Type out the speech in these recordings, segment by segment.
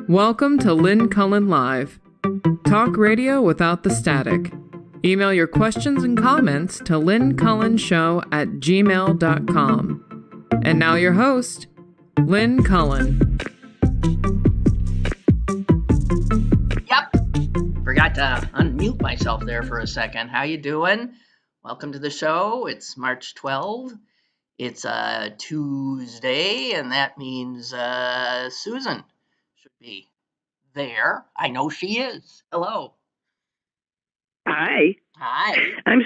Welcome to Lynn Cullen Live. Talk radio without the static. Email your questions and comments to lynncullenshow@gmail.com. And now your host, Lynn Cullen. Yep. Forgot to unmute myself there for a second. How you doing? Welcome to the show. It's March 12th. It's a Tuesday, and that means Susan should be there. I know she is. Hello. Hi. Hi. I'm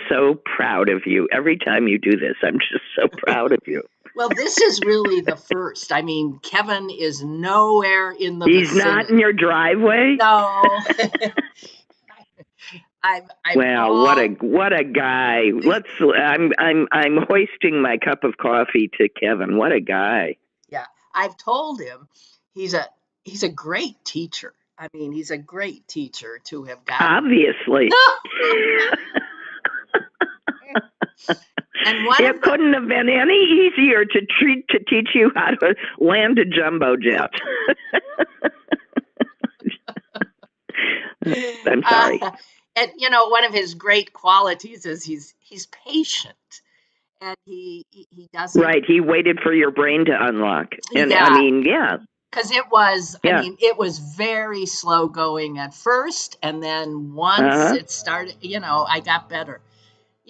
so proud of you. Every time you do this, I'm just so proud of you. Well, this is really the first. I mean, Kevin is nowhere in the He's vicinity. not in your driveway? No. What a guy. I'm hoisting my cup of coffee to Kevin. What a guy. Yeah. I've told him he's a great teacher. I mean, he's a great teacher to have gotten. Obviously. And it couldn't have been any easier to teach you how to land a jumbo jet. I'm sorry. And one of his great qualities is he's patient, and he doesn't. Right. He waited for your brain to unlock. And yeah. I mean, yeah. Because it was, it was very slow going at first, and then once it started, I got better.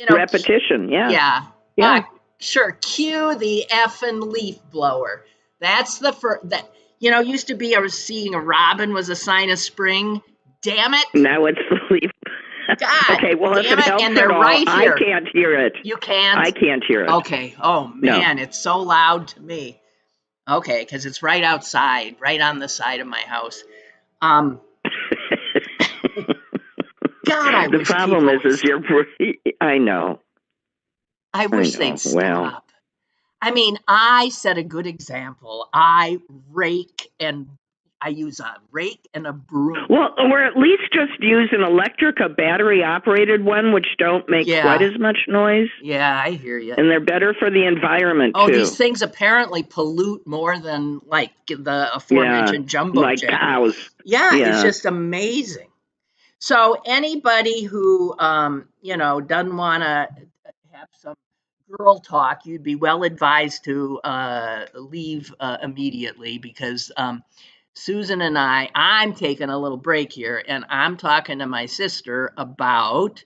Repetition, yeah. Yeah. Sure. Cue the effing leaf blower. That's the first. That used to be seeing a robin was a sign of spring. Damn it! Now it's the leaf. God. Okay. Well, if it helps and they're at all, right here. I can't hear it. You can't. I can't hear it. Okay. Oh man, No. It's so loud to me. Okay, because it's right outside, right on the side of my house. God, the problem is you're. I know. I wish they'd stop. I mean, I set a good example. I use a rake and a broom. Well, or at least just use a battery-operated one, which don't make quite as much noise. Yeah, I hear you. And they're better for the environment, too. Oh, these things apparently pollute more than, like, the aforementioned jumbo jet. Like cows. Yeah, it's just amazing. So anybody who, doesn't want to have some girl talk, you'd be well advised to leave immediately, because Susan and I'm taking a little break here, and I'm talking to my sister about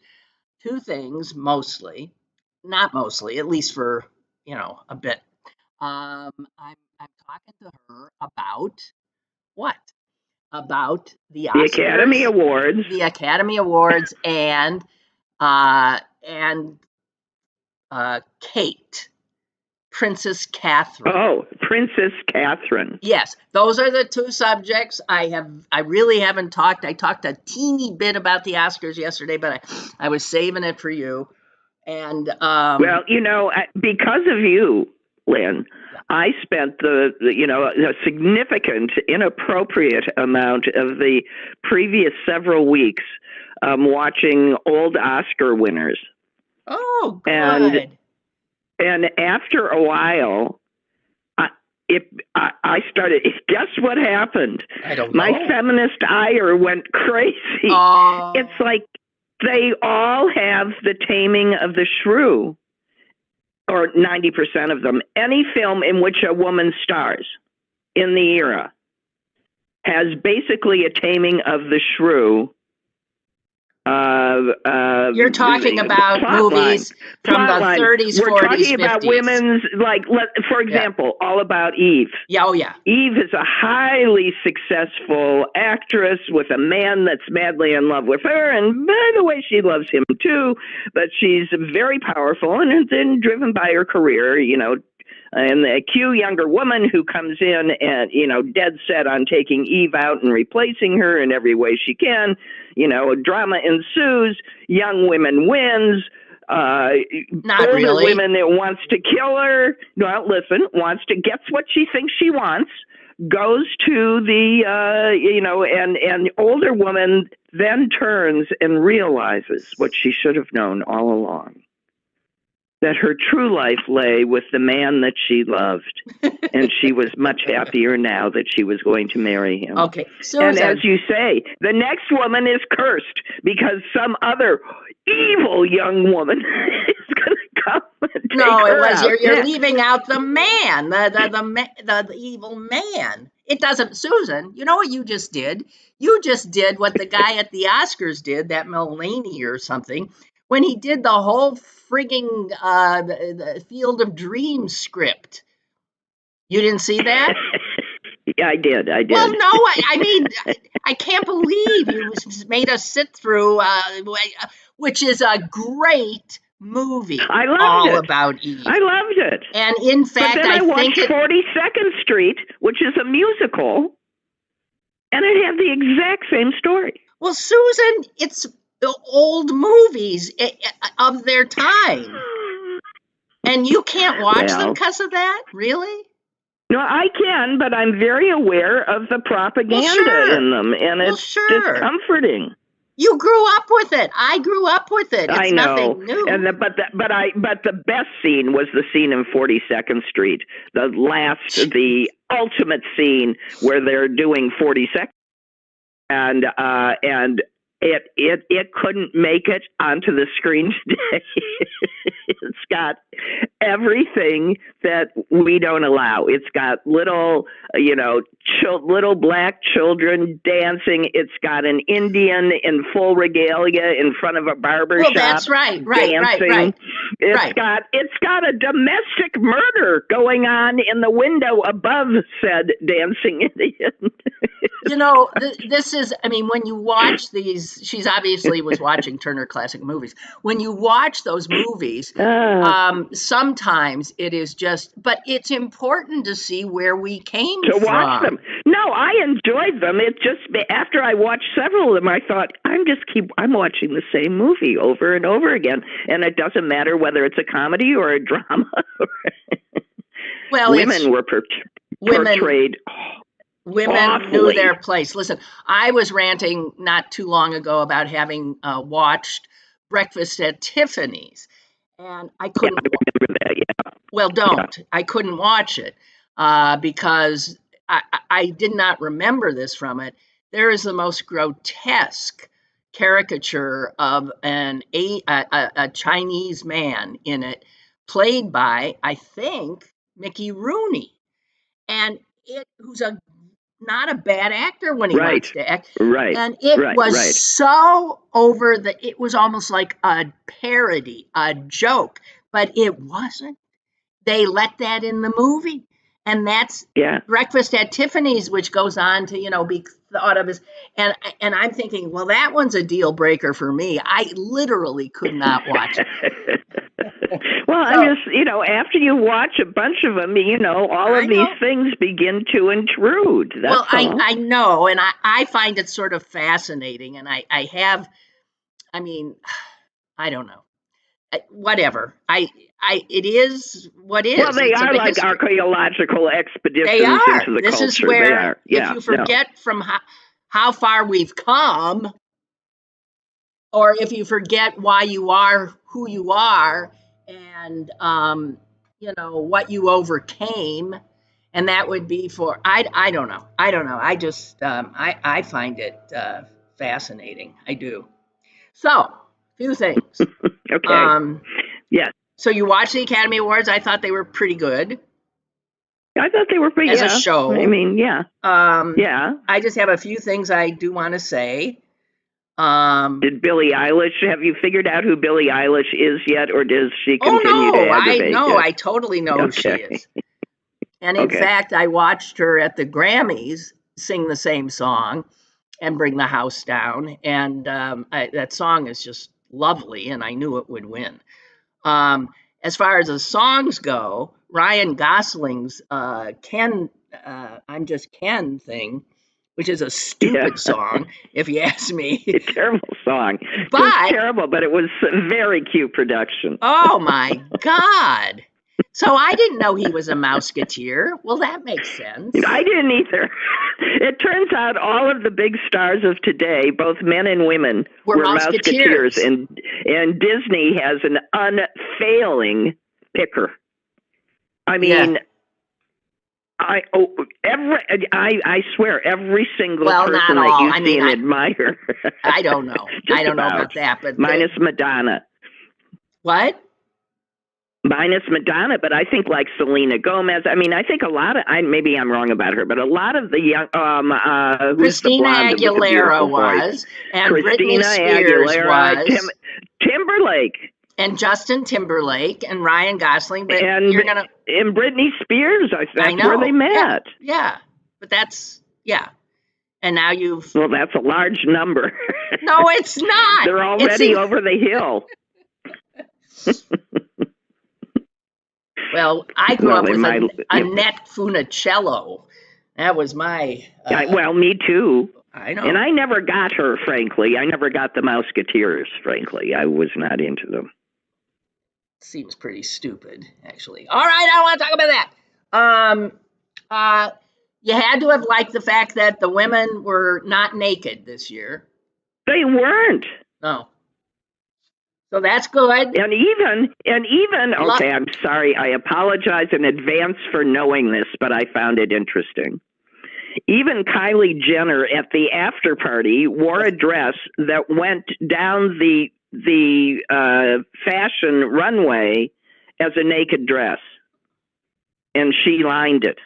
two things, not mostly, at least for, a bit. I'm talking to her about what? About the Oscars, Academy Awards. The Academy Awards and Kate. Princess Catherine. Oh, Princess Catherine. Yes, those are the two subjects. I really haven't talked. I talked a teeny bit about the Oscars yesterday, but I was saving it for you. And well, because of you, Lynn, I spent a significant, inappropriate amount of the previous several weeks watching old Oscar winners. Oh, good. And after a while, I started. Guess what happened? I don't know. My feminist ire went crazy. Oh. It's like they all have the taming of the shrew, or 90% of them. Any film in which a woman stars in the era has basically a taming of the shrew. You're talking about movies from the 30s, 40s, 50s. We're talking about women's, for example, All About Eve. Yeah, oh yeah. Eve is a highly successful actress with a man that's madly in love with her, and by the way, she loves him too, but she's very powerful and then driven by her career, and the cute younger woman who comes in and, dead set on taking Eve out and replacing her in every way she can. Drama ensues. Young women wins. Not older really. Women that wants to kill her. Well, listen, gets what she thinks she wants, goes to the, and older woman then turns and realizes what she should have known all along. that her true life lay with the man that she loved. And she was much happier now that she was going to marry him. Okay. And as you say, the next woman is cursed because some other evil young woman is going to come and take her out. You're leaving out the man, the evil man. It doesn't, Susan, you know what you just did? You just did what the guy at the Oscars did, that Mulaney or something, when he did the whole frigging the Field of Dreams script. You didn't see that? Yeah, I did. Well, no, I mean, I can't believe you made us sit through, which is a great movie. I loved it. About Eve. I loved it. And in fact, but then I watched 42nd Street, which is a musical, and it had the exact same story. Well, Susan, it's the old movies of their time. And you can't watch them because of that? Really? No, I can, but I'm very aware of the propaganda in them, and it's discomforting. You grew up with it. I grew up with it. It's I know. Nothing new. And but the best scene was the scene in 42nd Street. The ultimate scene where they're doing 42nd, and it couldn't make it onto the screen today. It's got everything that we don't allow. It's got little black children dancing. It's got an Indian in full regalia in front of a barber shop. Well, that's right. Dancing. It's got a domestic murder going on in the window above said dancing Indian. This is, I mean, when you watch these, she's obviously was watching Turner Classic Movies. When you watch those movies, sometimes it is just, but it's important to see where we came from. To watch them. No, I enjoyed them. It just, after I watched several of them, I thought, I'm watching the same movie over and over again. And it doesn't matter whether it's a comedy or a drama. Well, women were portrayed. Women awfully. Knew their place. Listen, I was ranting not too long ago about having watched Breakfast at Tiffany's, and I couldn't. Yeah, I remember that. Yeah. Well, don't. Yeah. I couldn't watch it because I did not remember this from it. There is the most grotesque caricature of a Chinese man in it, played by, I think, Mickey Rooney, and who's not a bad actor when he wants to act. Right. And it was so it was almost like a parody, a joke, but it wasn't. They let that in the movie. And that's Breakfast at Tiffany's, which goes on to, be thought of as, and I'm thinking, well, that one's a deal breaker for me. I literally could not watch it. Well, I'm just, after you watch a bunch of them, all of these things begin to intrude. That's all. I know, and I find it sort of fascinating, and I don't know. Whatever. It is what is. Well, they are like history. Archaeological expeditions into the this culture. Is where, they are. If you forget from how far we've come, or if you forget why you are who you are, and what you overcame, and that would be for I don't know. I just I find it fascinating. I do. So, few things. Okay. Yes. So you watched the Academy Awards. I thought they were pretty good. I thought they were pretty as a show. I mean, yeah. Yeah. I just have a few things I do want to say. Did Billie Eilish? Have you figured out who Billie Eilish is yet, or does she continue to aggravate? I totally know who she is. And in fact, I watched her at the Grammys sing the same song and Bring the House Down, and that song is just lovely, and I knew it would win. As far as the songs go, Ryan Gosling's Ken, I'm Just Ken thing, which is a stupid song, if you ask me. A terrible song. But, it was terrible, but it was a very cute production. Oh, my God. So I didn't know he was a Mouseketeer. Well, that makes sense. I didn't either. It turns out all of the big stars of today, both men and women, were Mouseketeers. And Disney has an failing picker. I mean, I swear every single person that you see and admire. I don't know. I don't know about that, but minus Madonna. What? Minus Madonna, but I think like Selena Gomez. I mean, I think a lot of maybe I'm wrong about her, but a lot of the young Christina Aguilera was, and Britney Spears was, Timberlake. And Justin Timberlake and Ryan Gosling, but and Britney Spears, I know where they met. Yeah. But that's and now well, that's a large number. No, it's not. They're already over the hill. Well, I grew up with Annette Funicello. That was my. Well, me too. I know. And I never got her, frankly. I never got the Mouseketeers, frankly. I was not into them. Seems pretty stupid, actually. All right, I don't want to talk about that. You had to have liked the fact that the women were not naked this year. They weren't. No. So that's good. And even okay, I'm sorry. I apologize in advance for knowing this, but I found it interesting. Even Kylie Jenner at the after party wore a dress that went down the fashion runway as a naked dress, and she lined it.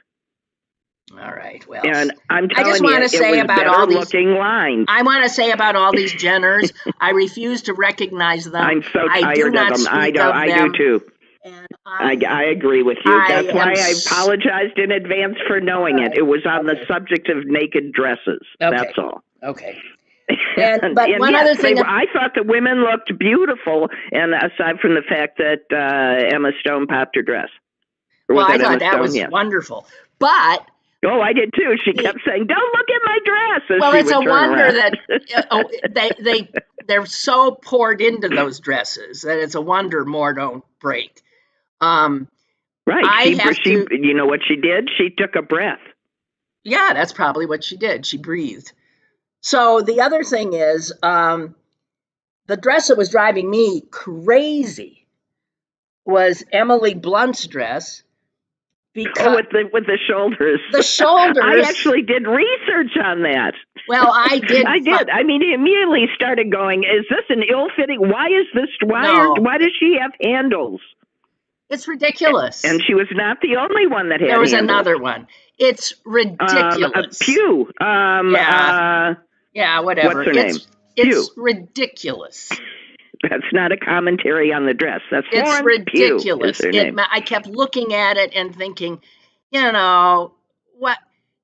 All right. Well, and I'm telling I just want to say about all these looking lines. I want to say about all these Jenners. I refuse to recognize them. I'm so tired of them. I do too. And I agree with you. That's why I apologized in advance for knowing it. It was on the subject of naked dresses. Okay. That's all. Okay. But one other thing, I thought the women looked beautiful, and aside from the fact that Emma Stone popped her dress. Well, I thought that was wonderful. But I did too. She kept saying, "Don't look at my dress." Well, it's a wonder that they're so poured into those dresses that it's a wonder more don't break. Right. You know what she did? She took a breath. Yeah, that's probably what she did. She breathed. So the other thing is, the dress that was driving me crazy was Emily Blunt's dress. Because with the shoulders. The shoulders. I actually did research on that. Well, I did. I did. I mean, he immediately started going, is this an ill-fitting? Why is this? Why does she have handles? It's ridiculous. And she was not the only one that had There was handles. another one. It's ridiculous. Pew. Yeah, whatever. What's her name? It's ridiculous. That's not a commentary on the dress. That's It's ridiculous. I kept looking at it and thinking, what?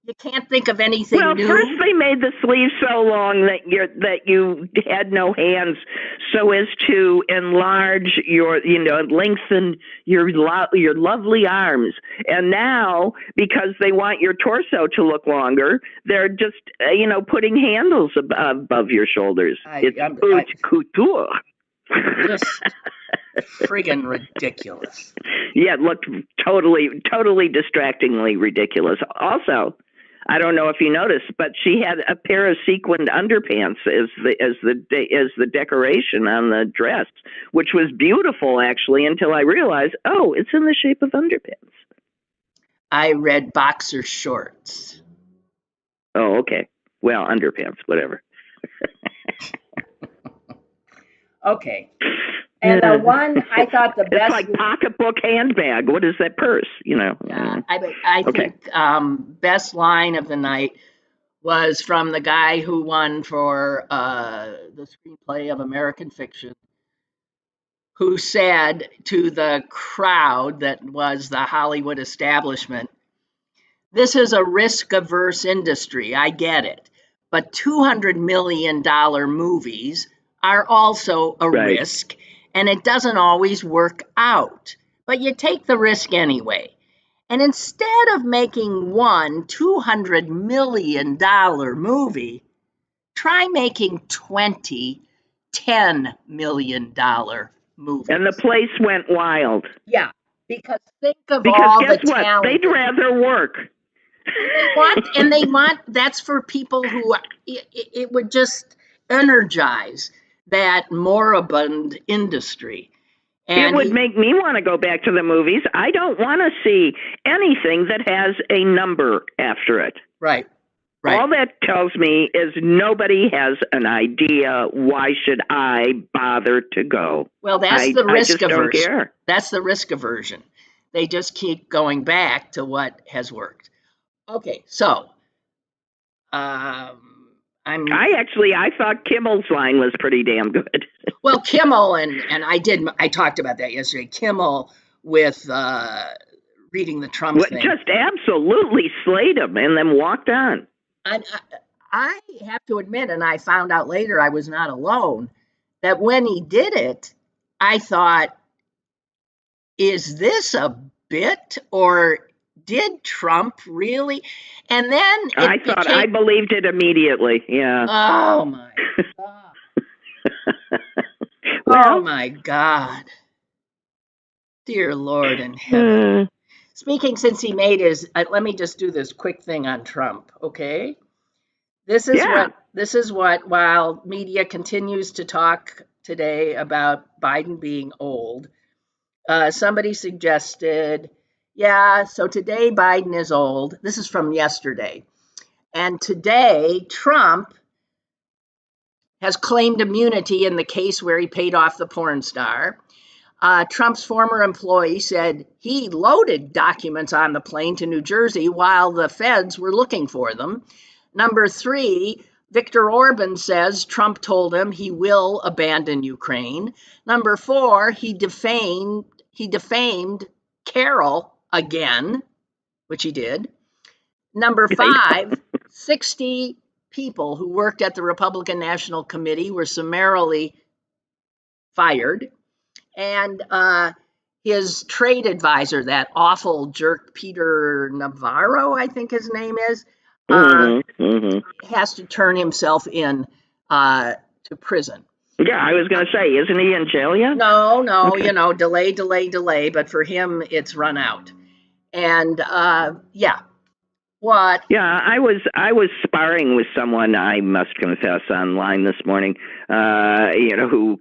You can't think of anything new. Well, first they made the sleeves so long that you had no hands, so as to enlarge lengthen your lovely arms. And now, because they want your torso to look longer, they're just putting handles above your shoulders. It's haute couture. Just friggin' ridiculous. Yeah, it looked totally distractingly ridiculous. Also, I don't know if you noticed, but she had a pair of sequined underpants as the decoration on the dress, which was beautiful actually until I realized, it's in the shape of underpants. I read boxer shorts. Oh, okay. Well, underpants, whatever. Okay. And the one I thought the best... It's like pocketbook handbag. What is that purse? Yeah, I think best line of the night was from the guy who won for the screenplay of American Fiction, who said to the crowd that was the Hollywood establishment, "This is a risk-averse industry. I get it. But $200 million movies are also a risk, and it doesn't always work out. But you take the risk anyway. And instead of making one $200 million movie, try making 20 $10 million movies." And the place went wild. Yeah, because think of all the guess what? talent. They'd rather work. They want, that's for people who, it would just energize that moribund industry. And it would make me want to go back to the movies. I don't want to see anything that has a number after it. Right. All that tells me is nobody has an idea. Why should I bother to go? Well, that's the risk aversion. aversion. Don't care. That's the risk aversion. They just keep going back to what has worked. Okay, so I thought Kimmel's line was pretty damn good. Well, Kimmel and I talked about that yesterday. Kimmel with reading the Trump thing. Just absolutely slayed him and then walked on. I have to admit, and I found out later I was not alone, that when he did it, I thought, is this a bit or did Trump really? And then I believed it immediately. Yeah. Oh my God. Oh my God. Dear Lord in heaven. Speaking since he made his, let me just do this quick thing on Trump, okay? This is what, while media continues to talk today about Biden being old, somebody suggested, so today Biden is old. This is from yesterday. And today Trump has claimed immunity in the case where he paid off the porn star. Trump's former employee said he loaded documents on the plane to New Jersey while the feds were looking for them. Number 3, Viktor Orban says Trump told him he will abandon Ukraine. Number 4, he defamed Carol again, which he did. Number 5, 60 people who worked at the Republican National Committee were summarily fired. And his trade advisor, that awful jerk Peter Navarro, I think his name is, has to turn himself in to prison. Yeah, I was going to say, isn't he in jail yet? No, okay. delay, but for him, it's run out. And what? Yeah, I was sparring with someone, I must confess, online this morning, who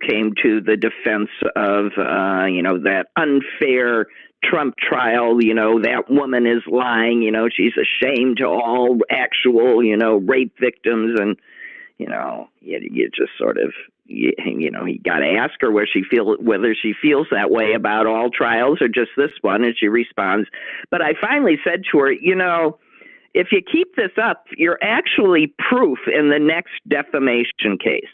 came to the defense of, that unfair Trump trial. That woman is lying. She's a shame to all actual, rape victims. And, you just sort of, you got to ask her whether she feels that way about all trials or just this one. And she responds. But I finally said to her, if you keep this up, you're actually proof in the next defamation case.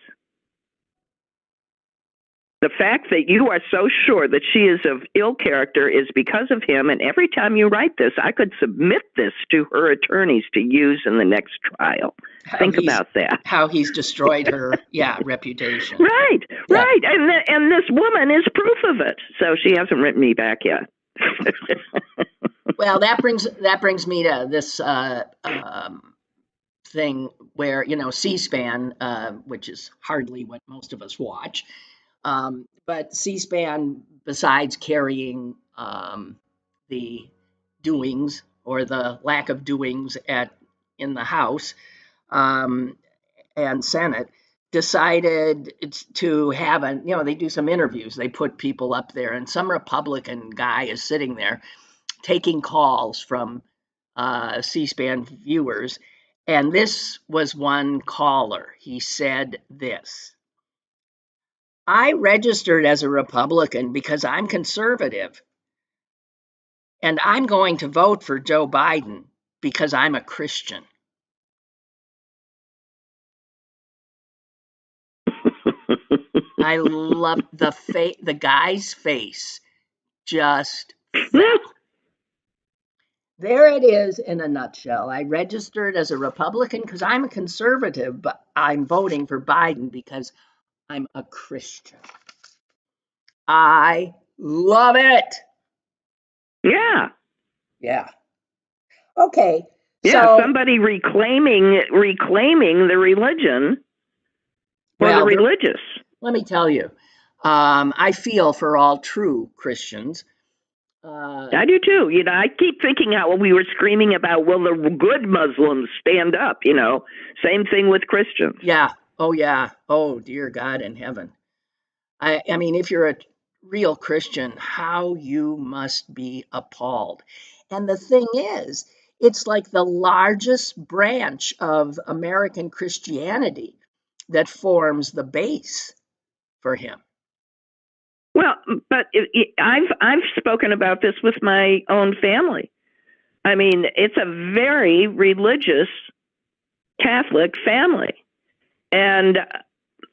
The fact that you are so sure that she is of ill character is because of him. And every time you write this, I could submit this to her attorneys to use in the next trial. Think about that. How he's destroyed her, reputation. Right. And this woman is proof of it. So she hasn't written me back yet. Well, that brings me to this thing where, C-SPAN, which is hardly what most of us watch, but C-SPAN, besides carrying the doings or the lack of doings in the House and Senate, decided to have they do some interviews. They put people up there, and some Republican guy is sitting there taking calls from C-SPAN viewers. And this was one caller. He said this: I registered as a Republican because I'm conservative. And I'm going to vote for Joe Biden because I'm a Christian. I love the guy's face just fell. There it is in a nutshell. I registered as a Republican because I'm a conservative, but I'm voting for Biden because I'm a Christian. I love it. Yeah. Yeah. Okay. Yeah, so, somebody reclaiming the religion or the religious. Let me tell you, I feel for all true Christians. I do too. I keep thinking how we were screaming about, will the good Muslims stand up? Same thing with Christians. Yeah. Oh, yeah. Oh, dear God in heaven. I mean, if you're a real Christian, how you must be appalled. And the thing is, it's like the largest branch of American Christianity that forms the base for him. Well, but I've spoken about this with my own family. I mean, it's a very religious Catholic family, and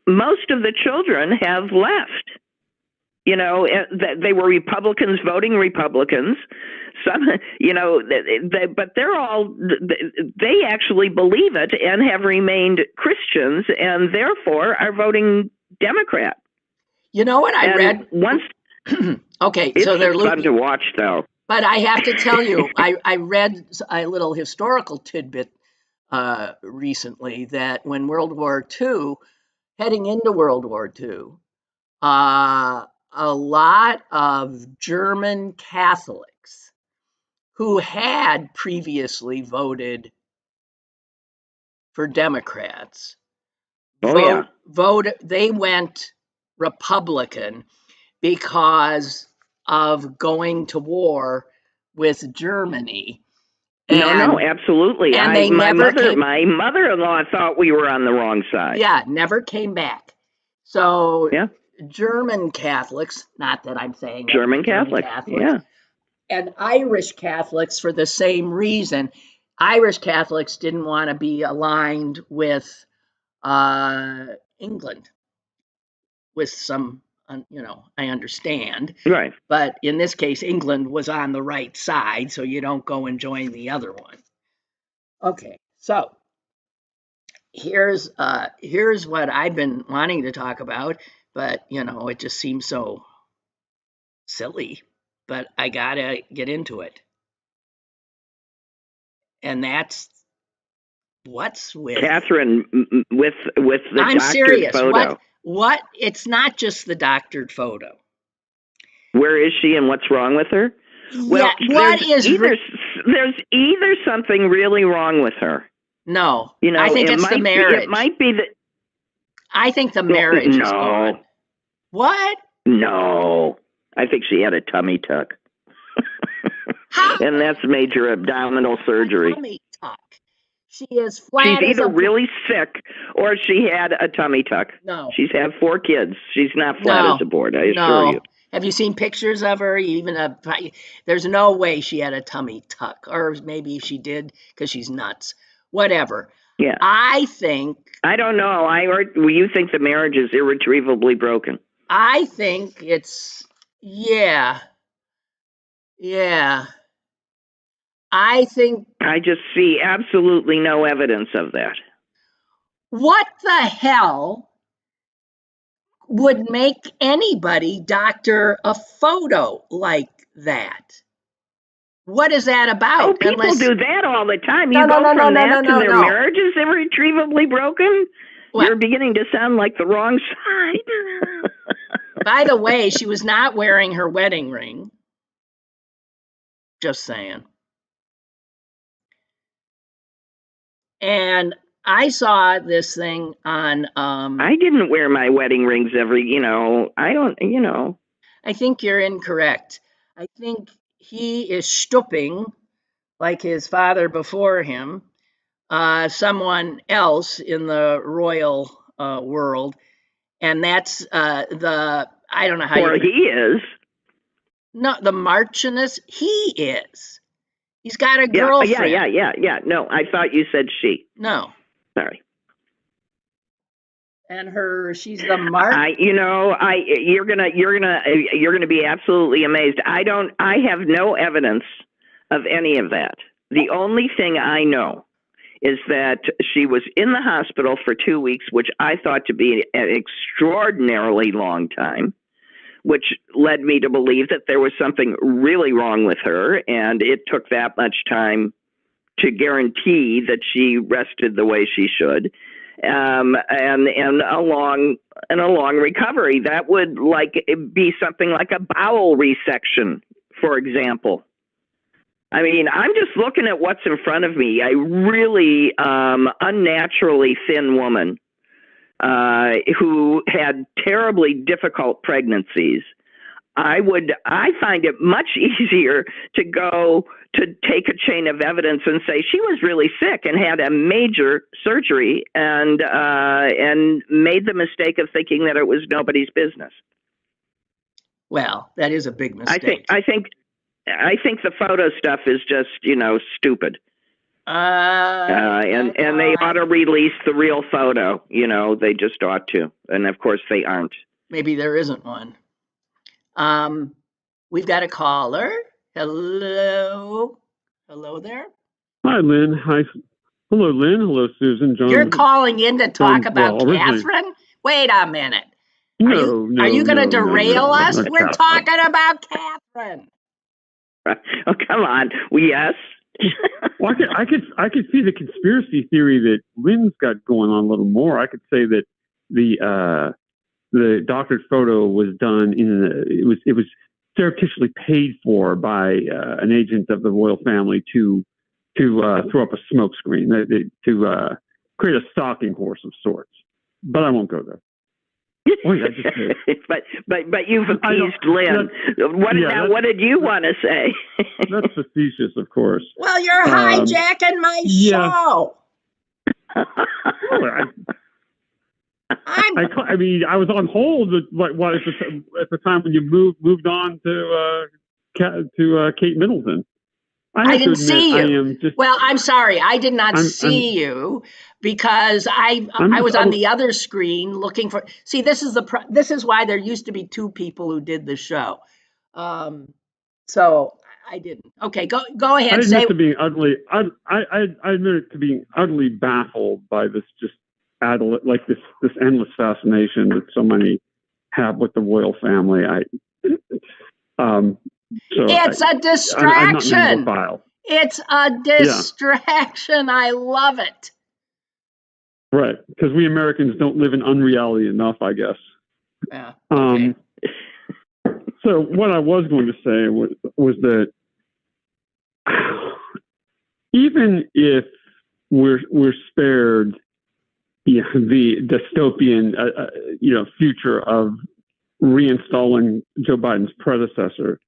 most of the children have left. You know, they were Republicans voting Republicans. Some, you know, but they're all, they actually believe it and have remained Christians, and therefore are voting Democrat. You know what I read? Once, okay, it's so they're fun to watch, though. But I have to tell you, I read a little historical tidbit recently that when World War II, heading into World War II, a lot of German Catholics who had previously voted for Democrats they went Republican because of going to war with Germany. No, absolutely. And my mother-in-law thought we were on the wrong side. Yeah, never came back. So yeah. German Catholics, not that I'm saying German Catholics, yeah, and Irish Catholics for the same reason. Irish Catholics didn't want to be aligned with England, with some, you know, I understand. Right. But in this case, England was on the right side, so you don't go and join the other one. Okay, so here's what I've been wanting to talk about, but, you know, it just seems so silly, but I gotta get into it. And that's what's with Catherine with the I'm doctored serious. photo. What? It's not just the doctored photo. Where is she and what's wrong with her? Well, yeah, there's either something really wrong with her. No, you know, I think it's the marriage. It might be that. I think the marriage is gone. What? No, I think she had a tummy tuck. And that's major abdominal surgery. Tummy tuck. She is flat. She's either really sick or she had a tummy tuck. No. She's had 4 kids. She's not flat as a board, I assure you. Have you seen pictures of her? There's no way she had a tummy tuck. Or maybe she did because she's nuts. Whatever. Yeah. I don't know. You think the marriage is irretrievably broken? I think it's, yeah. I just see absolutely no evidence of that. What the hell would make anybody doctor a photo like that? What is that about? Oh, people do that all the time. You go from that to their marriage is irretrievably broken? What? You're beginning to sound like the wrong side. By the way, she was not wearing her wedding ring. Just saying. And I saw this thing on... I didn't wear my wedding rings I don't. I think you're incorrect. I think he is stooping, like his father before him, someone else in the royal world. And that's I don't know how he is. No, the Marchioness, he is. He's got a girlfriend. Yeah. No, I thought you said she. No. Sorry. And she's the you're gonna be absolutely amazed. I have no evidence of any of that. The only thing I know is that she was in the hospital for 2 weeks, which I thought to be an extraordinarily long time, which led me to believe that there was something really wrong with her, and it took that much time to guarantee that she rested the way she should, and a long recovery. That would be something like a bowel resection, for example. I mean, I'm just looking at what's in front of me. A really unnaturally thin woman who had terribly difficult pregnancies. I find it much easier to go to take a chain of evidence and say she was really sick and had a major surgery and made the mistake of thinking that it was nobody's business. Well, that is a big mistake. I think the photo stuff is just, stupid. And they ought to release the real photo. They just ought to. And of course they aren't. Maybe there isn't one. We've got a caller. Hello there. Hi, Lynn. Hi. Hello, Lynn. Hello, Susan. John. You're calling in to talk about Catherine? Wait a minute. Are you going to derail us? We're talking about Catherine. Oh, come on. Well, yes. Well, I could see the conspiracy theory that Lynn's got going on a little more. I could say that the doctored photo was done it was surreptitiously paid for by an agent of the royal family to throw up a smokescreen, to create a stalking horse of sorts. But I won't go there. Wait, I just did. but you've appeased Lynn. What did you want to say? That's facetious, of course. Well, you're hijacking my show. I mean, I was on hold at the time when you moved on to Kate Middleton. I didn't see you. Well, I'm sorry, I did not see you because I was on the other screen looking for. See, this is why there used to be two people who did the show. So I didn't. Okay, go ahead. I admit to being ugly. I admit to being utterly baffled by this this endless fascination that so many have with the royal family. It's a distraction. It's a distraction. Yeah. I love it. Right, because we Americans don't live in unreality enough, I guess. Yeah. Okay. So what I was going to say was that even if we're spared the dystopian future of reinstalling Joe Biden's predecessor,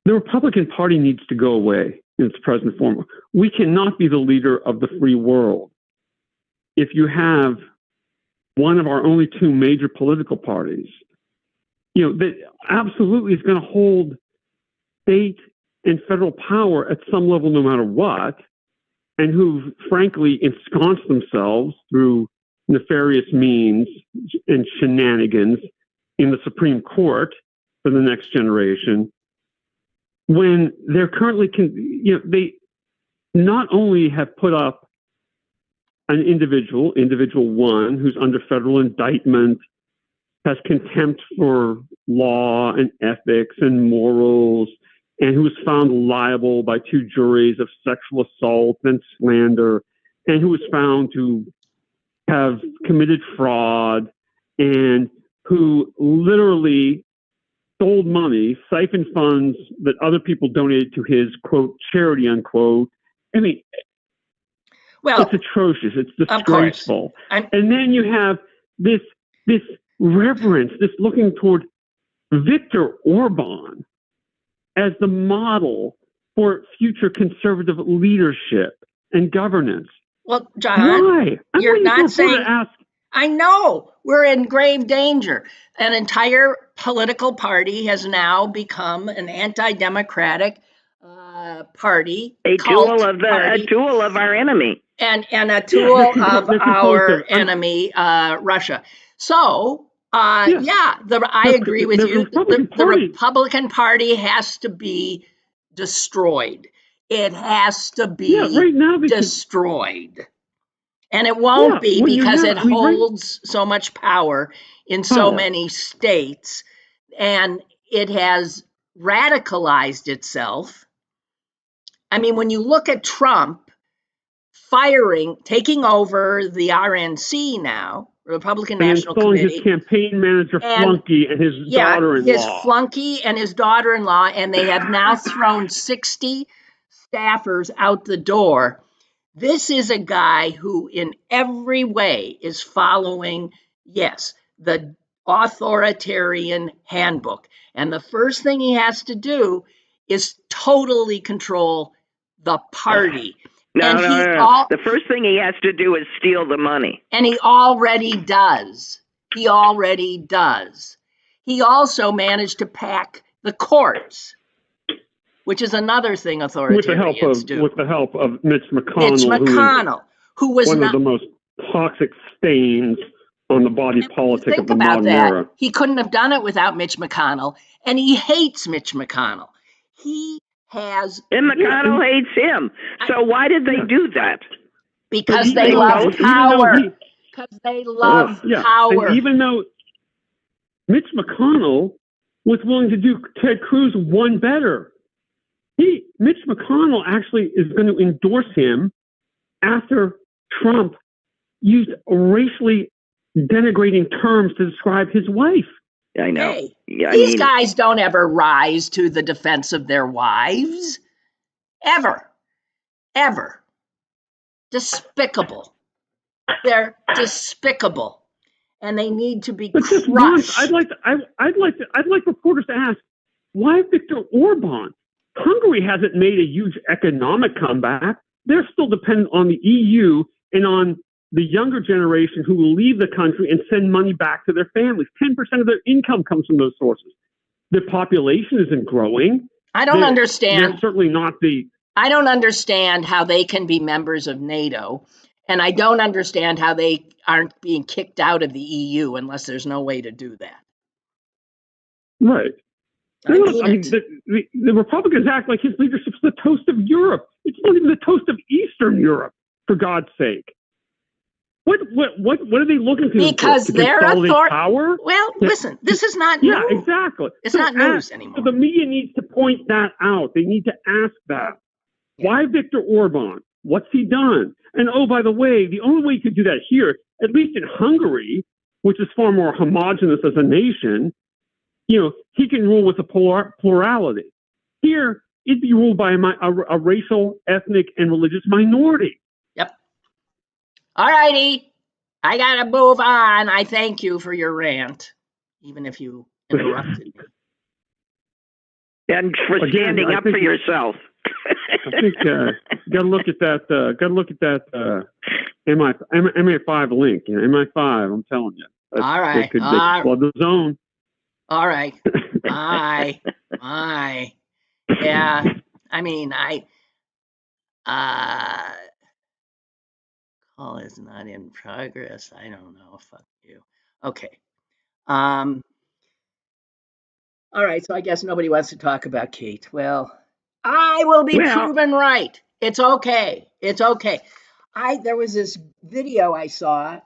the Republican Party needs to go away in its present form. We cannot be the leader of the free world if you have one of our only two major political parties, that absolutely is going to hold state and federal power at some level no matter what, and who frankly ensconce themselves through nefarious means and shenanigans in the Supreme Court for the next generation, when they're currently, they not only have put up an individual one who's under federal indictment, has contempt for law and ethics and morals, and who was found liable by two juries of sexual assault and slander, and who was found to have committed fraud, and who literally stole money, siphoned funds that other people donated to his, quote, charity, unquote. I mean, well, it's atrocious. It's disgraceful. And then you have this reverence, this looking toward Viktor Orban as the model for future conservative leadership and governance. Well, John, why? You're not saying. I know we're in grave danger. An entire political party has now become an anti-democratic party, a tool of our enemy, and a tool of our enemy, Russia. So, I agree with you. The Republican Party has to be destroyed. It has to be destroyed. And it won't be because it holds so much power in so many states, and it has radicalized itself. I mean, when you look at Trump taking over the RNC now, Republican National Committee, his campaign manager flunky and his daughter-in-law. His flunky and his daughter-in-law, and they have now thrown 60 staffers out the door. This is a guy who in every way is following, the authoritarian handbook. And the first thing he has to do is totally control the party. No. The first thing he has to do is steal the money. And he already does. He also managed to pack the courts, which is another thing authoritarians do. With the help of Mitch McConnell, who was one of the most toxic stains on the body politic of the modern era. He couldn't have done it without Mitch McConnell, and he hates Mitch McConnell. And McConnell hates him. So why did they do that? Because they love power. Because they love power. And even though Mitch McConnell was willing to do Ted Cruz one better, Mitch McConnell actually is going to endorse him after Trump used racially denigrating terms to describe his wife. I know. Hey, these guys don't ever rise to the defense of their wives. Ever. Despicable. They're despicable. And they need to be crushed. I'd like reporters to ask, why Viktor Orban? Hungary hasn't made a huge economic comeback. They're still dependent on the EU and on the younger generation who will leave the country and send money back to their families. 10% of their income comes from those sources. Their population isn't growing. I don't understand. They're certainly not I don't understand how they can be members of NATO, and I don't understand how they aren't being kicked out of the EU unless there's no way to do that. Right. The Republicans act like his leadership's the toast of Europe. It's not even the toast of Eastern Europe, for God's sake. What are they looking to? Because they're power? Well, listen, this is not news. Yeah, exactly. It's not news anymore. So the media needs to point that out. They need to ask that. Yeah. Why Viktor Orban? What's he done? And oh, by the way, the only way you could do that here, at least in Hungary, which is far more homogenous as a nation, he can rule with a plurality. Here, it'd be ruled by a racial, ethnic, and religious minority. Yep. All righty. I got to move on. I thank you for your rant, even if you interrupted me. And for standing up for yourself. I think got to look at that. Got to look at that MI5 link. MI5. I'm telling you. All right. They flood the zone. All right. My. Yeah. I mean, call is not in progress. I don't know. Fuck you. Okay. All right. So I guess nobody wants to talk about Kate. Well, I will be proven right. It's okay. There was this video I saw.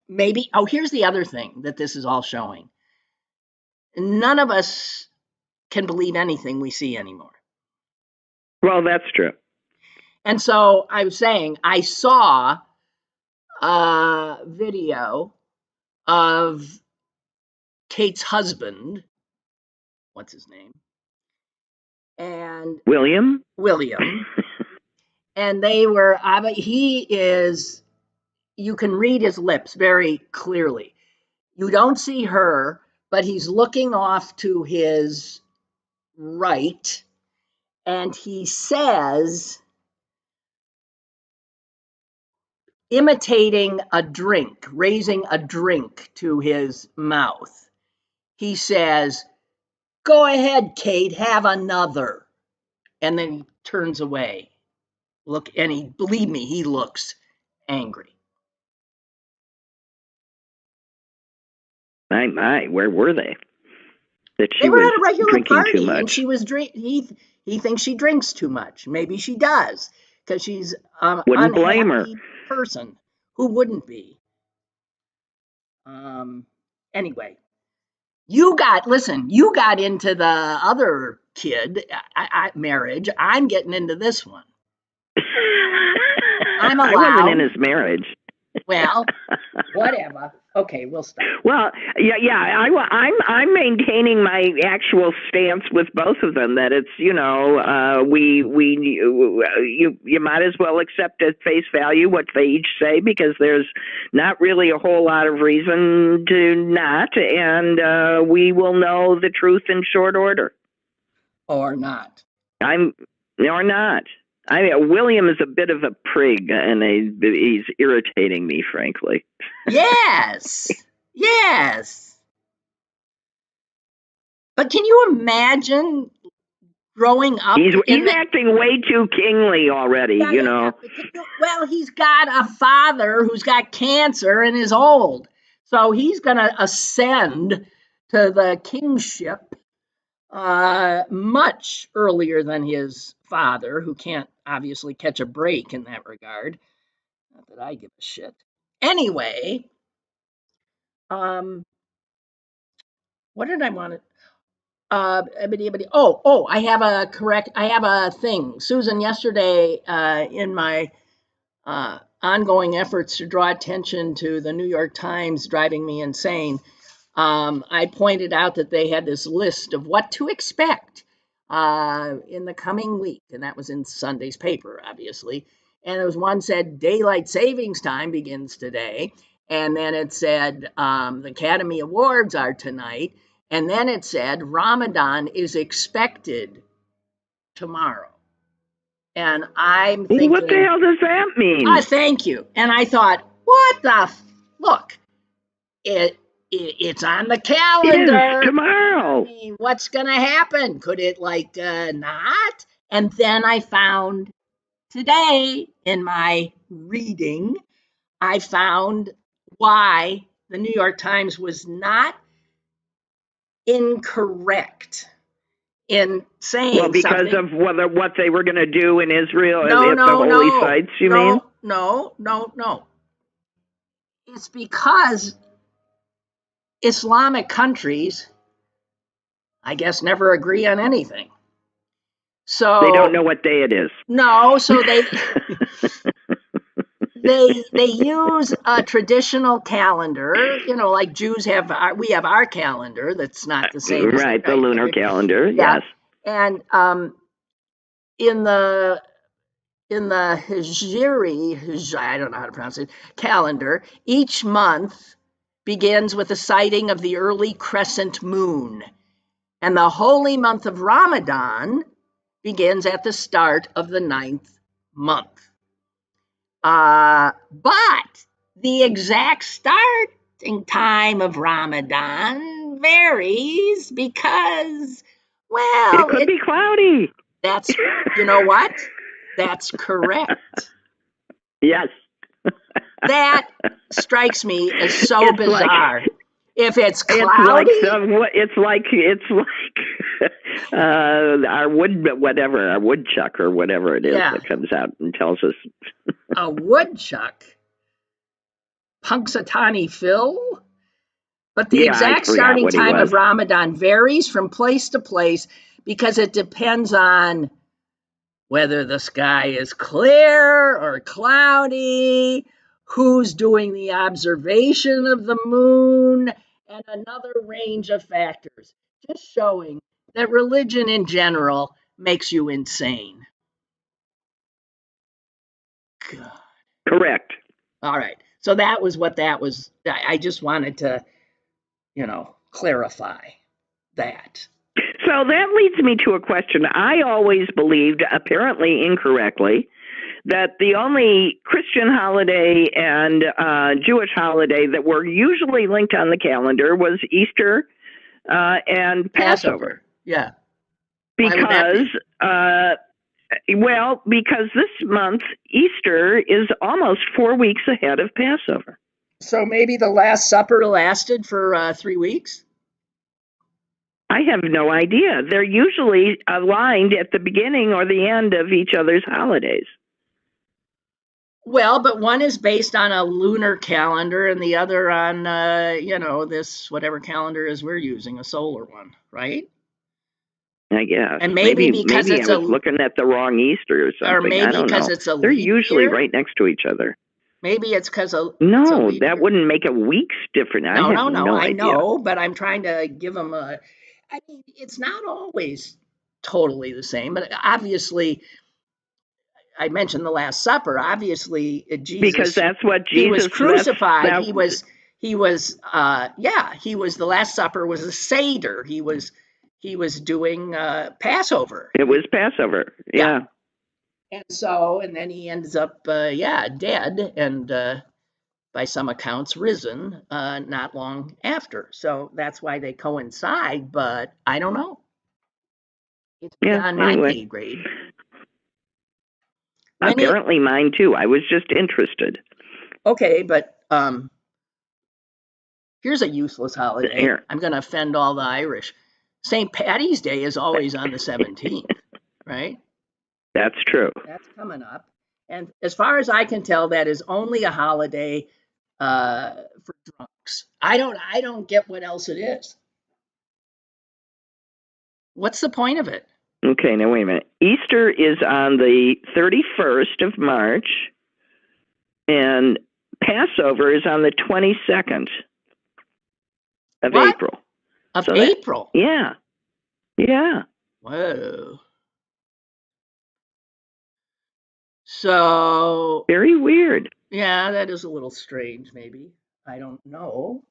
Maybe. Oh, here's the other thing that this is all showing. None of us can believe anything we see anymore. Well, that's true. And so I was saying, I saw a video of Kate's husband. What's his name? And William. And you can read his lips very clearly. You don't see her, but he's looking off to his right, and he says, imitating a drink, raising a drink to his mouth, he says, "Go ahead, Kate, have another." And then he turns away. Believe me, he looks angry. My, where were they? They were at a regular party, and she was he thinks she drinks too much. Maybe she does, because she's wouldn't blame her. Person who wouldn't be. Anyway, you got into the other kid marriage. I'm getting into this one. I'm allowed. I wasn't in his marriage. Well, whatever. Okay, we'll stop. Well, I'm maintaining my actual stance with both of them. That it's you might as well accept at face value what they each say, because there's not really a whole lot of reason to not, and we will know the truth in short order. Or not. Or not. William is a bit of a prig, and he's irritating me, frankly. Yes. Yes. But can you imagine growing up? He's acting way too kingly already, Well, he's got a father who's got cancer and is old. So he's going to ascend to the kingship much earlier than his father, who can't obviously catch a break in that regard. Not that I give a shit. Anyway, what did I want to? I have a thing. Susan, yesterday, in my ongoing efforts to draw attention to the New York Times driving me insane, I pointed out that they had this list of what to expect in the coming week, and that was in Sunday's paper, obviously. And there was one said daylight savings time begins today, and then it said the Academy Awards are tonight, and then it said Ramadan is expected tomorrow. And I'm thinking, what the hell does that mean? Thank you. And I thought, what the look? It's on the calendar. It is tomorrow. I mean, what's going to happen? Could it not? And then I found today in my reading, I found why the New York Times was not incorrect in saying because something. of what they were going to do in Israel at the holy sites, you mean? No. It's because Islamic countries, I guess, never agree on anything. So they don't know what day it is. No, so they they use a traditional calendar, like Jews have. We have our calendar that's not the same. Right, the lunar calendar. Yeah. Yes. And in the Hijri, I don't know how to pronounce it, calendar, each month begins with a sighting of the early crescent moon. And the holy month of Ramadan begins at the start of the 9th month. But the exact starting time of Ramadan varies because, it could be cloudy. That's, you know what? That's correct. Yes. That strikes me as so bizarre. If it's cloudy, it's like our woodchuck or whatever it is that comes out and tells us. A woodchuck, Punxsutawney Phil. But the exact starting time of Ramadan varies from place to place because it depends on whether the sky is clear or cloudy, who's doing the observation of the moon, and another range of factors, just showing that religion in general makes you insane. God. Correct. All right. So that was what that was. I just wanted to, clarify that. So that leads me to a question. I always believed, apparently incorrectly, that the only Christian holiday and Jewish holiday that were usually linked on the calendar was Easter and Passover. Yeah. Because this month, Easter is almost 4 weeks ahead of Passover. So maybe the Last Supper lasted for 3 weeks? I have no idea. They're usually aligned at the beginning or the end of each other's holidays. Well, but one is based on a lunar calendar and the other on, this whatever calendar is we're using, a solar one, right? I guess. And maybe because I was looking at the wrong Easter or something. Or maybe I don't because know. it's a leap They're usually year? right next to each other. Maybe it's because of No, that wouldn't make a week's difference. No, I have no. I idea. know, but I'm trying to give them a. I mean, it's not always totally the same, but obviously, I mentioned the Last Supper. Obviously, Jesus, because that's what Jesus. He was crucified. That, he was. He was the Last Supper was a Seder. He was doing Passover. It was Passover. Yeah. And so, and then he ends up, dead, and by some accounts risen not long after. So that's why they coincide, but I don't know. It's beyond my pay grade. Apparently mine too. I was just interested. Okay, but here's a useless holiday. Here. I'm going to offend all the Irish. St. Patty's Day is always on the 17th, right? That's true. That's coming up. And as far as I can tell, that is only a holiday for drunks. I don't get what else it is. What's the point of it? Okay, now wait a minute. Easter is on the 31st of March, and Passover is on the 22nd of April. Of April? Yeah. Whoa. So. Very weird. Yeah, that is a little strange, maybe. I don't know.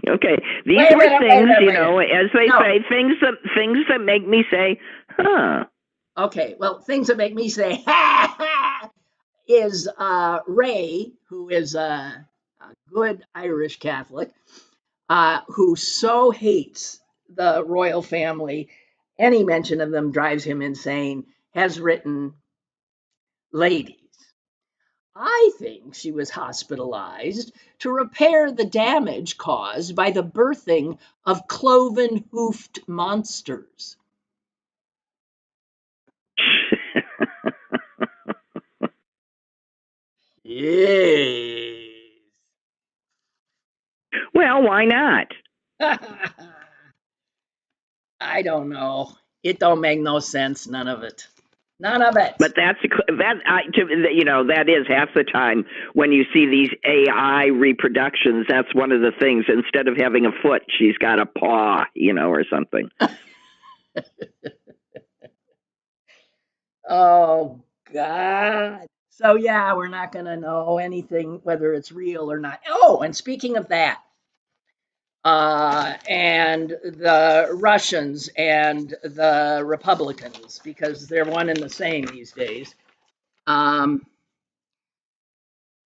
Okay, these were things, as they say, things that make me say, huh. Okay, well, things that make me say, is Ray, who is a good Irish Catholic, who so hates the royal family, any mention of them drives him insane, has written, ladies, I think she was hospitalized to repair the damage caused by the birthing of cloven-hoofed monsters. Yes. Well, why not? I don't know. It don't make no sense, none of it. None of it. But that is half the time when you see these AI reproductions. That's one of the things. Instead of having a foot, she's got a paw, or something. Oh God. So yeah, we're not going to know anything whether it's real or not. Oh, and speaking of that, and the Russians and the Republicans, because they're one and the same these days.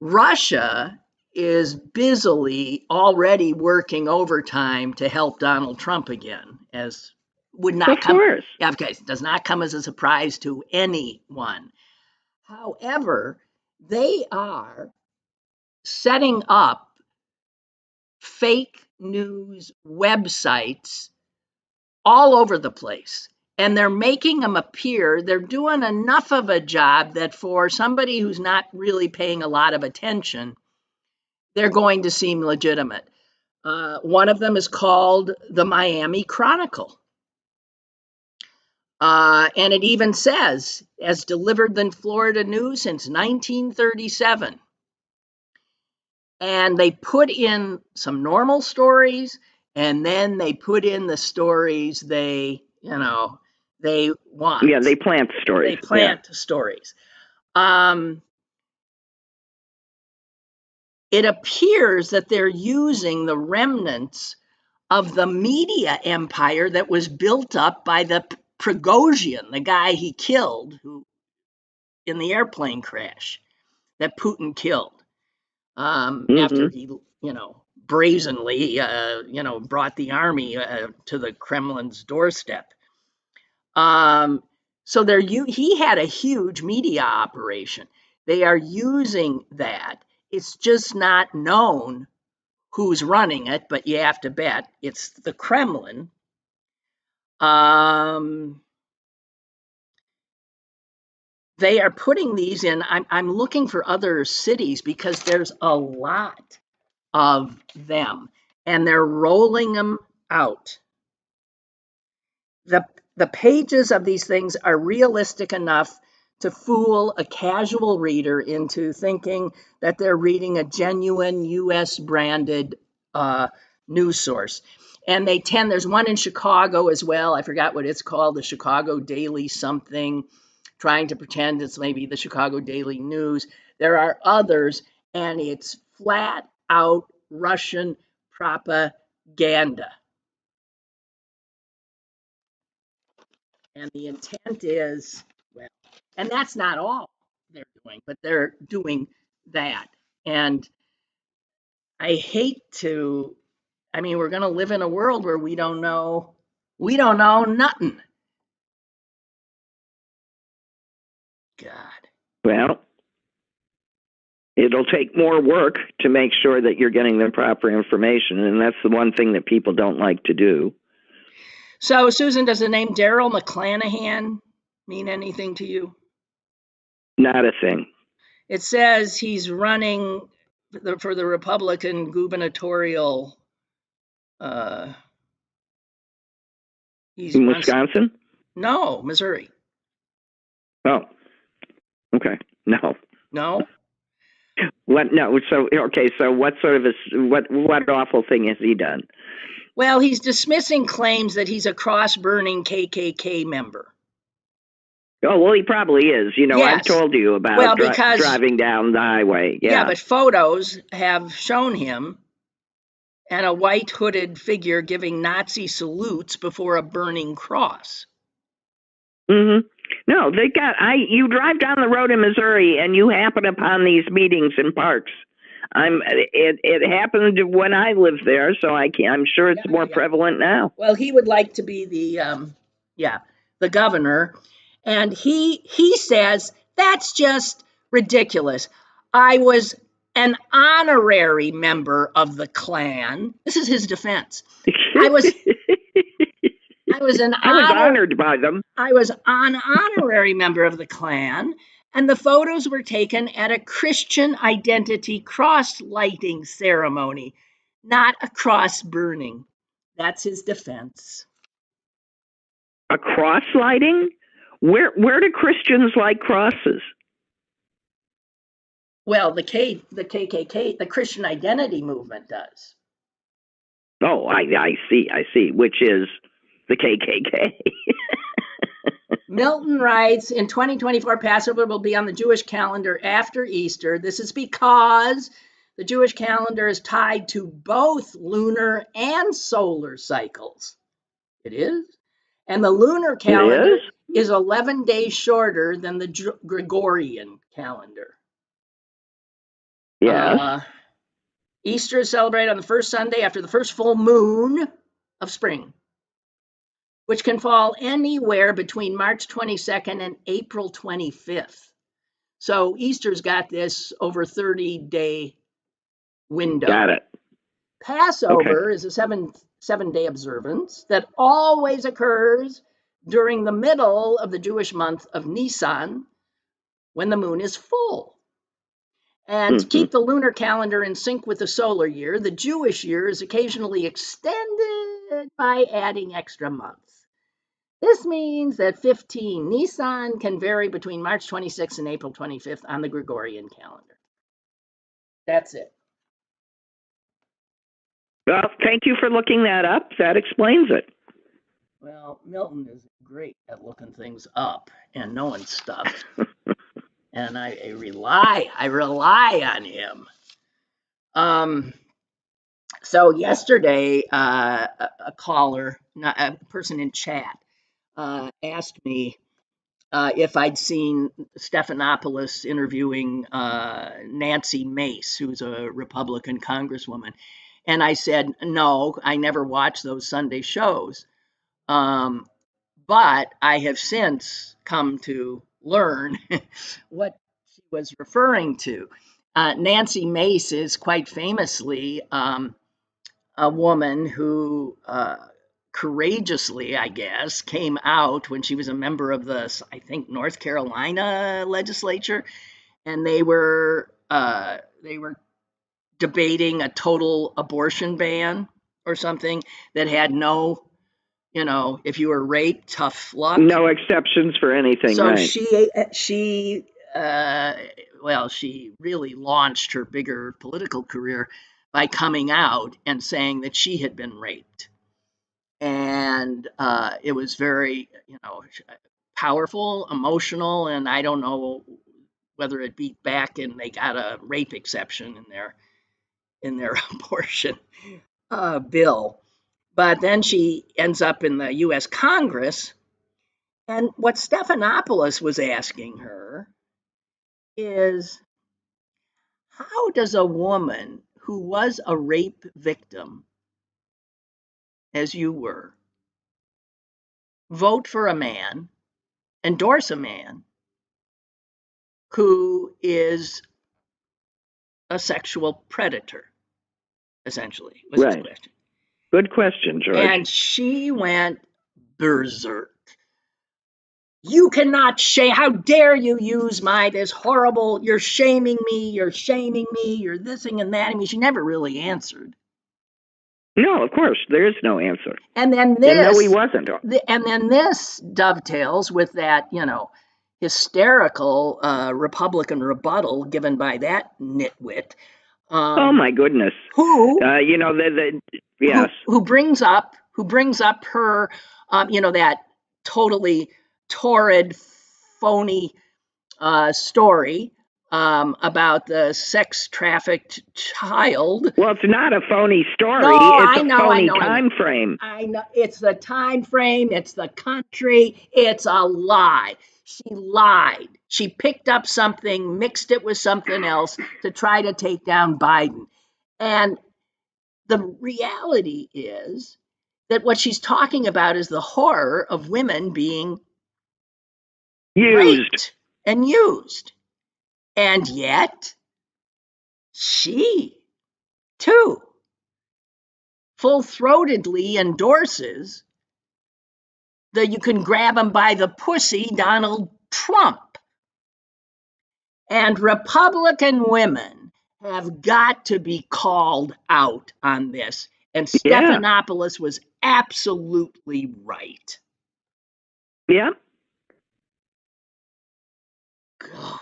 Russia is busily already working overtime to help Donald Trump again, as would not come. Yeah, okay, does not come as a surprise to anyone. However, they are setting up fake news websites all over the place, and they're making them appear, they're doing enough of a job that for somebody who's not really paying a lot of attention, they're going to seem legitimate. One of them is called the Miami Chronicle. And it even says, as delivered in Florida news since 1937. And they put in some normal stories, and then they put in the stories they want. Yeah, they plant stories. Stories. It appears that they're using the remnants of the media empire that was built up by the Prigozhin, the guy he killed in the airplane crash that Putin killed after he, brazenly, brought the army to the Kremlin's doorstep. So he had a huge media operation. They are using that. It's just not known who's running it, but you have to bet it's the Kremlin. They are putting these in. I'm looking for other cities because there's a lot of them, and they're rolling them out. The the pages of these things are realistic enough to fool a casual reader into thinking that they're reading a genuine U.S. branded news source. And there's one in Chicago as well. I forgot what it's called, the Chicago Daily something, trying to pretend it's maybe the Chicago Daily News. There are others, and it's flat out Russian propaganda. And the intent is, well, and that's not all they're doing, but they're doing that. And I hate to, we're going to live in a world where we don't know nothing. God. Well, it'll take more work to make sure that you're getting the proper information, and that's the one thing that people don't like to do. So, Susan, does the name Daryl McClanahan mean anything to you? Not a thing. It says he's running for the Republican gubernatorial. He's in Wisconsin? No, Missouri. Oh, okay. No. No? What? No. So, okay. So what sort of what awful thing has he done? Well, he's dismissing claims that he's a cross-burning KKK member. Oh, well, he probably is. You know, yes. I've told you about driving down the highway. Yeah, but photos have shown him and a white hooded figure giving Nazi salutes before a burning cross. Mm-hmm. No, you drive down the road in Missouri and you happen upon these meetings in parks. It happened when I lived there, so I'm sure it's more prevalent now. Well, he would like to be the governor, and he says that's just ridiculous. I was an honorary member of the Klan. This is his defense. I was honored by them. I was an honorary member of the Klan, and the photos were taken at a Christian identity cross-lighting ceremony, not a cross burning. That's his defense. A cross lighting? Where do Christians light crosses? Well, the KKK, the Christian Identity Movement does. Oh, I see. Which is the KKK. Milton writes, in 2024, Passover will be on the Jewish calendar after Easter. This is because the Jewish calendar is tied to both lunar and solar cycles. It is. And the lunar calendar is 11 days shorter than the Gregorian calendar. Yes. Easter is celebrated on the first Sunday after the first full moon of spring, which can fall anywhere between March 22nd and April 25th. So Easter's got this over 30-day window. Got it. Passover is a seven-day observance that always occurs during the middle of the Jewish month of Nisan, when the moon is full. And to keep the lunar calendar in sync with the solar year, the Jewish year is occasionally extended by adding extra months. This means that 15 Nisan can vary between March 26th and April 25th on the Gregorian calendar. That's it. Well, thank you for looking that up. That explains it. Well, Milton is great at looking things up and knowing stuff. And I rely on him. So yesterday, a caller, a person in chat, asked me if I'd seen Stephanopoulos interviewing Nancy Mace, who's a Republican congresswoman. And I said, no, I never watched those Sunday shows. But I have since come to learn what she was referring to. Nancy Mace is quite famously a woman who courageously, I guess, came out when she was a member of the, I think, North Carolina legislature, and they were debating a total abortion ban or something that had no if you were raped, tough luck. No exceptions for anything, So right? she really launched her bigger political career by coming out and saying that she had been raped. And it was very, powerful, emotional, and I don't know whether it beat back and they got a rape exception in their abortion bill. But then she ends up in the U.S. Congress, and what Stephanopoulos was asking her is, how does a woman who was a rape victim, as you were, vote for a man, endorse a man who is a sexual predator, essentially, was his question. Good question, George. And she went berserk. You cannot shame, how dare you use this horrible, you're shaming me, you're thising and that. I mean, she never really answered. No, of course, there is no answer. And then this, no, he wasn't. And then this dovetails with that, hysterical Republican rebuttal given by that nitwit. Oh my goodness! Who, yes, who brings up her, that totally torrid, phony story about the sex trafficked child. Well, it's not a phony story. No, it's a phony time frame. I know. It's the time frame. It's the country. It's a lie. She lied. She picked up something, mixed it with something else to try to take down Biden. And the reality is that what she's talking about is the horror of women being raped and used. And yet, she, too, full-throatedly endorses the you can grab him by the pussy Donald Trump. And Republican women have got to be called out on this. And Stephanopoulos was absolutely right. Yeah. God.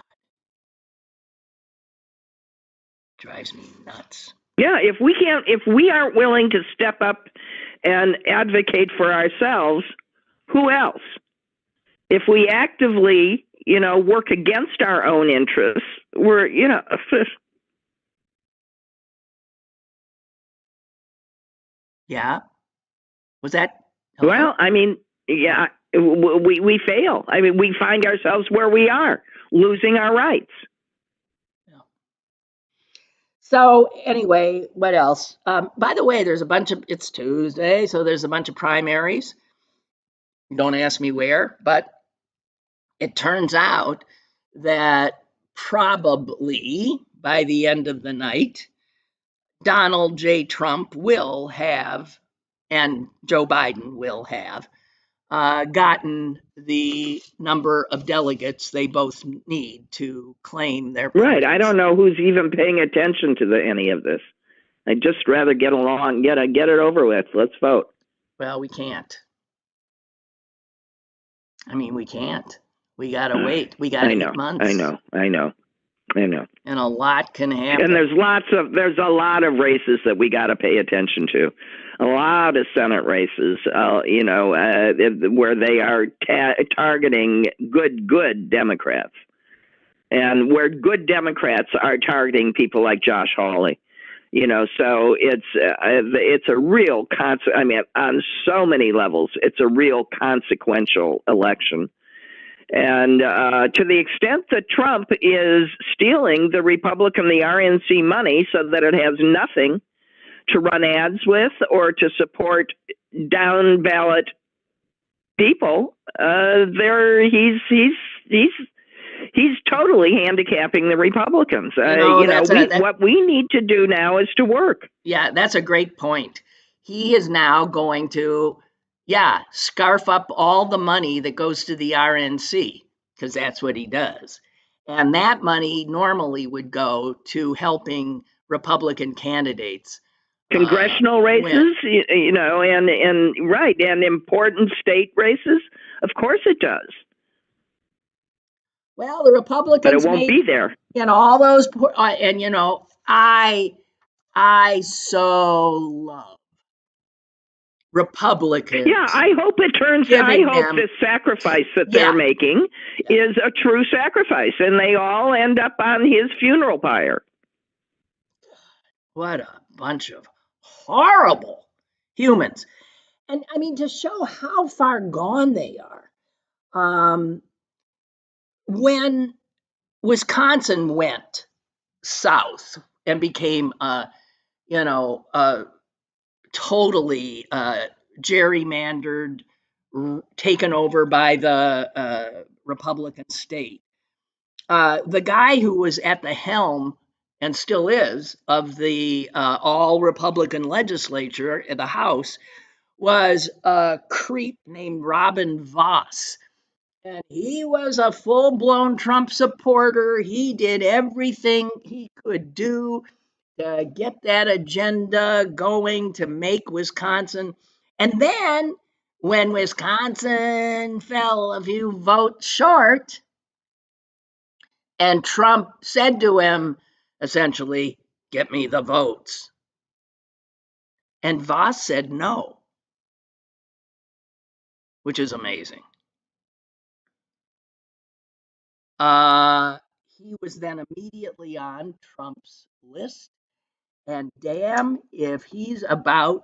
Drives me nuts. Yeah, if we aren't willing to step up and advocate for ourselves, who else? If we actively, work against our own interests, we're, Yeah. Was that? Hello? Well, I mean, yeah, we fail. I mean, we find ourselves where we are, losing our rights. So anyway, what else? By the way, it's Tuesday, so there's a bunch of primaries. Don't ask me where, but it turns out that probably by the end of the night, Donald J. Trump will have, and Joe Biden will have, gotten the number of delegates they both need to claim their preference. Right. I don't know who's even paying attention to any of this. I'd just rather get along, get it over with. Let's vote. Well, we can't. I mean, we can't. We got to wait. We got 8 months. I know. And a lot can happen. And there's a lot of races that we got to pay attention to. A lot of Senate races, where they are targeting good Democrats, and where good Democrats are targeting people like Josh Hawley. So it's a real I mean, on so many levels, it's a real consequential election. And to the extent that Trump is stealing the the RNC money so that it has nothing to run ads with or to support down ballot people, he's totally handicapping the Republicans. What we need to do now is to work. Yeah, that's a great point. He is now going to, scarf up all the money that goes to the RNC, because that's what he does. And that money normally would go to helping Republican candidates congressional races, and right, and important state races. Of course it does. Well, the Republicans, but it won't be there. All those, and I so love Republicans. Yeah, I hope it turns. I hope the sacrifice that they're making is a true sacrifice, and they all end up on his funeral pyre. What a bunch of horrible humans. And I mean, to show how far gone they are, when Wisconsin went south and became, totally gerrymandered, taken over by the Republican state, the guy who was at the helm and still is of the all Republican legislature in the House was a creep named Robin Vos. And he was a full-blown Trump supporter. He did everything he could do to get that agenda going to make Wisconsin. And then when Wisconsin fell a few votes short, and Trump said to him, essentially, get me the votes. And Vos said no, which is amazing. He was then immediately on Trump's list, and damn if he's about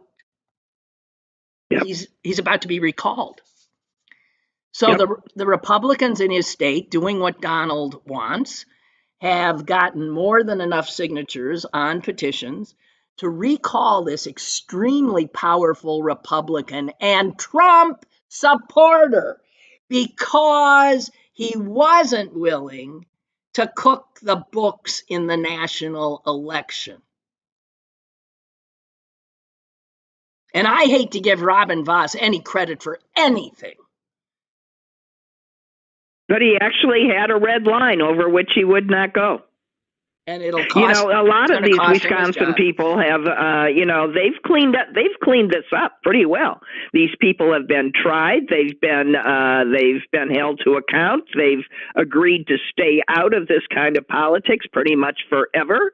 he's about to be recalled. So the Republicans in his state, doing what Donald wants, have gotten more than enough signatures on petitions to recall this extremely powerful Republican and Trump supporter, because he wasn't willing to cook the books in the national election. And I hate to give Robin Vos any credit for anything. But he actually had a red line over which he would not go. And it'll cost, a lot of these Wisconsin people have, they've cleaned this up pretty well. These people have been tried. They've been held to account. They've agreed to stay out of this kind of politics pretty much forever.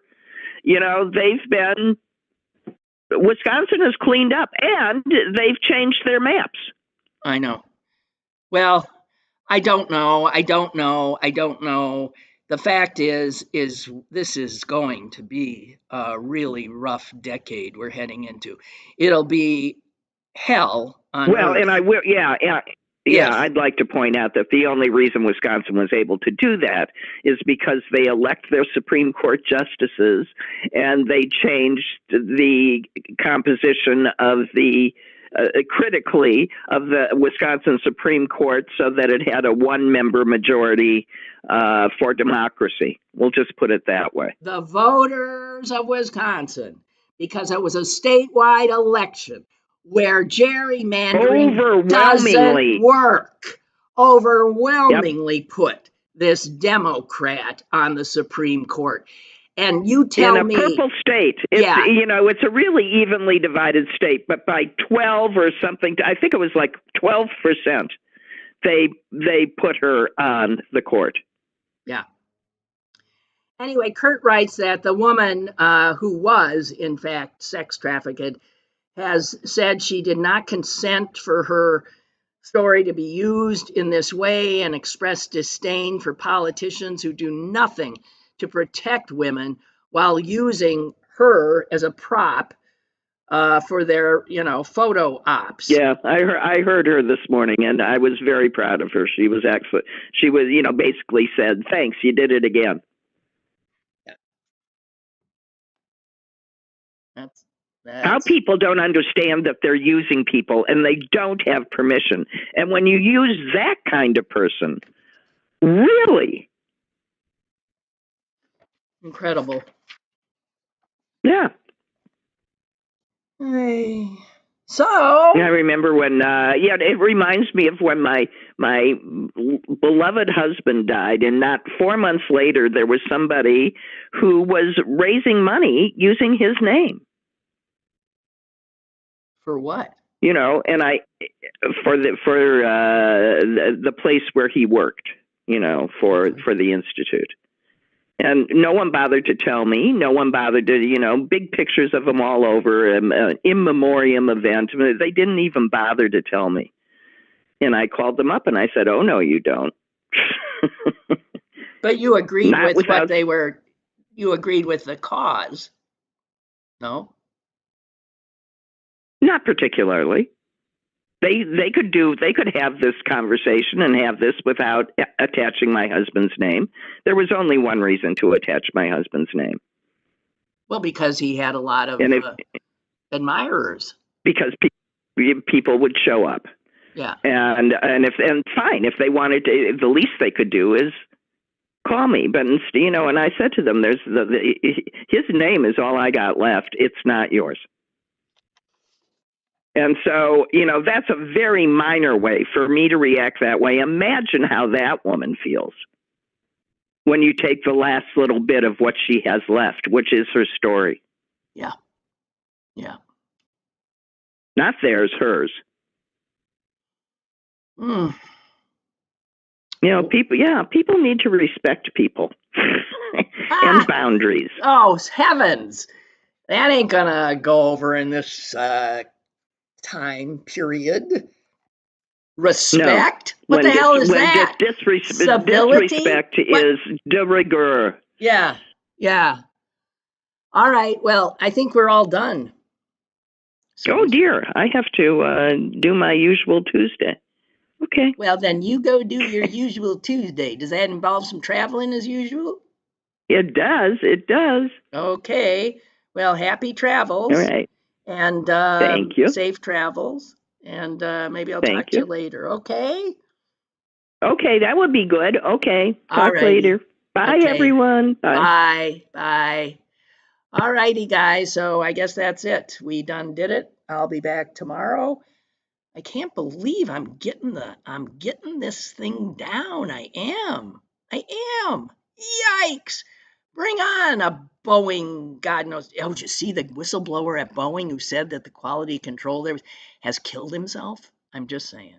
Wisconsin has cleaned up, and they've changed their maps. I know. Well, I don't know. The fact is this is going to be a really rough decade we're heading into. It'll be hell on earth. And I will, I'd like to point out that the only reason Wisconsin was able to do that is because they elect their Supreme Court justices, and they changed the composition of the critically of the Wisconsin Supreme Court so that it had a one-member majority for democracy. We'll just put it that way. The voters of Wisconsin, because it was a statewide election where gerrymandering doesn't work, overwhelmingly put this Democrat on the Supreme Court. And you tell me, in a purple state, it's a really evenly divided state, but by 12 or something, I think it was like 12%, they put her on the court. Yeah. Anyway, Kurt writes that the woman who was, in fact, sex trafficked has said she did not consent for her story to be used in this way, and expressed disdain for politicians who do nothing to protect women while using her as a prop for their, photo ops. Yeah, I heard her this morning, and I was very proud of her. She was excellent. She was, basically said, "Thanks, you did it again." Yeah. How people don't understand that they're using people and they don't have permission. And when you use that kind of person, really? Incredible. Yeah. So I remember when it reminds me of when my beloved husband died, and not 4 months later there was somebody who was raising money using his name. For what? You know, and for the place where he worked, you know, for the Institute. And no one bothered to tell me. No one bothered to, you know, big pictures of them all over, an in memoriam event. They didn't even bother to tell me. And I called them up and I said, oh, no, you don't. But you agreed with what they were, you agreed with the cause. No? Not particularly. They could have this conversation and have this without attaching my husband's name. There was only one reason to attach my husband's name. Well, because he had a lot of admirers. Because people would show up. Yeah. And fine, if they wanted to, the least they could do is call me. But, you know, and I said to them, his name is all I got left. It's not yours. And so, you know, that's a very minor way for me to react that way. Imagine how that woman feels when you take the last little bit of what she has left, which is her story. Yeah. Yeah. Not theirs, hers. Mm. You know, people need to respect people and boundaries. Oh, heavens. That ain't gonna go over in this time period. Respect? No. What the hell is that? Disrespect is de rigueur. Yeah. Yeah. All right. Well, I think we're all done. Oh, dear. I have to do my usual Tuesday. Okay. Well, then you go do your usual Tuesday. Does that involve some traveling as usual? It does. It does. Okay. Well, happy travels. All right. And thank you. Safe travels. And maybe I'll talk to you later. Okay? Okay, that would be good. Okay. Talk Alrighty. later. Bye, everyone. Bye. Bye. All righty, guys. So I guess that's it. We done did it. I'll be back tomorrow. I can't believe I'm getting this thing down. I am. Yikes. Bring on a Boeing, God knows. Oh, did you see the whistleblower at Boeing who said that the quality control there has killed himself? I'm just saying.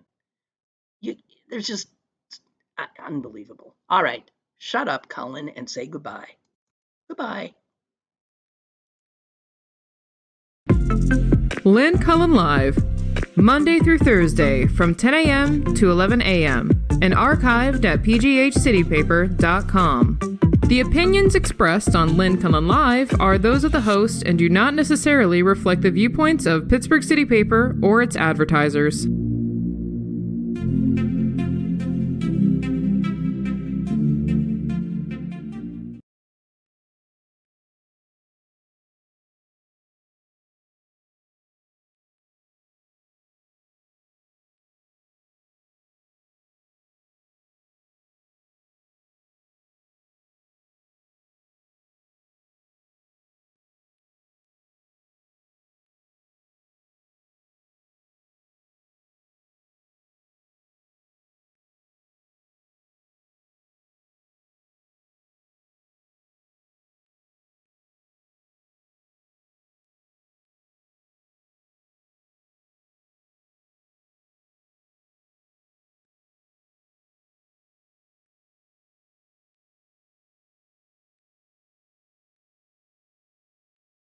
There's just unbelievable. All right. Shut up, Cullen, and say goodbye. Goodbye. Lynn Cullen Live, Monday through Thursday from 10 a.m. to 11 a.m. and archived at pghcitypaper.com. The opinions expressed on Lynn Cullen Live are those of the host and do not necessarily reflect the viewpoints of Pittsburgh City Paper or its advertisers.